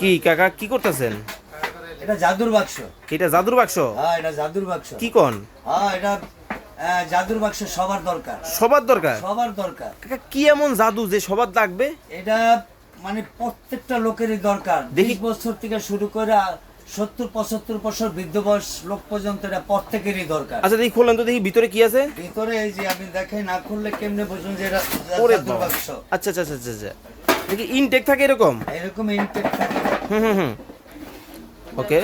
কি কাকা কি করতেছেন? এটা জাদুর বাক্স। এটা জাদুর বাক্স? হ্যাঁ, এটা জাদুর বাক্স। কি কোন? হ্যাঁ, এটা জাদুর বাক্স সবার দরকার। সবার দরকার? সবার দরকার। কাকা কি এমন জাদু যে সবার লাগবে? এটা মানে প্রত্যেকটা লোকেরই দরকার। দেখি। 20 বছর থেকে শুরু করে 70-75 বছর বৃদ্ধ বয়স লোক পর্যন্ত এটা প্রত্যেকেরই দরকার। আচ্ছা দেখি খুললেন তো দেখি ভিতরে কি আছে। ভিতরে এই যে আপনি দেখেন, না খুললে কেমনে বুঝুন যে এটা ওরে জাদুর বাবা। বাক্স। আচ্ছা আচ্ছা আচ্ছা আচ্ছা দেখি ইনটেক থাকে এরকম। এরকম ইনটেক থাকে। হুম ওকে।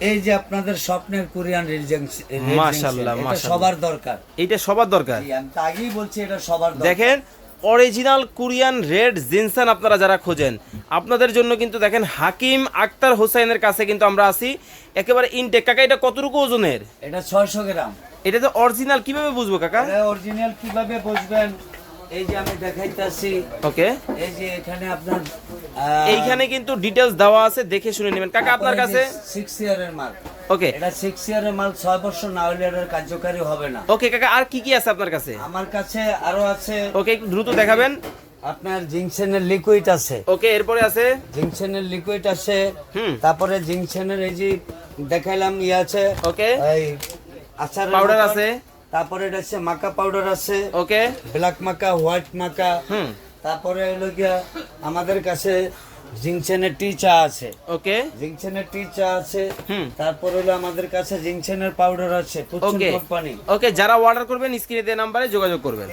এই যে আপনাদের স্বপ্নের কোরিয়ান রিজেন্সি, মাশাআল্লাহ, এটা মাশাআল্লাহ। সবার দরকার। এইটা সবার দরকার। জি, আমি তো আগেই বলছি এটা সবার দরকার। দেখেন অরিজিনাল কোরিয়ান রেড জিনসান আপনারা যারা খোঁজেন আপনাদের জন্য কিন্তু দেখেন হাকিম আক্তার হোসেনের কাছে কিন্তু আমরা আছি একেবারে ইনটেক। কাকা এটা কতটুকু ওজনের? এটা 600 গ্রাম। এটা তো অরিজিনাল কিভাবে বুঝবো কাকা? এটা অরিজিনাল কিভাবে বুঝবেন? এই যে আমি দেখাইতাছি। ওকে, এই যে এখানে আপনার এইখানে কিন্তু ডিটেলস দেওয়া আছে, দেখে শুনে নেবেন। কাকা আপনার কাছে 6 ইয়ারের মাল। ওকে এটা 6 ইয়ারের মাল, 6 বছর না হলে এর কার্যকারী হবে না। ওকে কাকা, আর কি কি আছে আপনার কাছে? আমার কাছে আরো আছে। ওকে একটু দ্রুত দেখাবেন। আপনার জিংসেনের লিকুইড আছে। ওকে, এরপরে আছে জিংসেনের লিকুইড আছে। হুম। তারপরে জিংসেনের এই যে দেখাইলাম ইয়ে আছে। ওকে, এই আচার পাউডার আছে। তারপরে এটা আছে মাকা পাউডার আছে। ওকে, ব্ল্যাক মাকা, হোয়াইট মাকা। হুম। তারপরে হলো গিয়া আমাদের কাছে জিংসেনের টি চা আছে। ওকে, জিংসেনের টি চা আছে। হুম। তারপর হলো আমাদের কাছে জিংসেনের পাউডার আছে, পুচুন ওকে কোম্পানি। ওকে, যারা অর্ডার করবেন স্ক্রিনে দেওয়া নাম্বারে যোগাযোগ করবেন।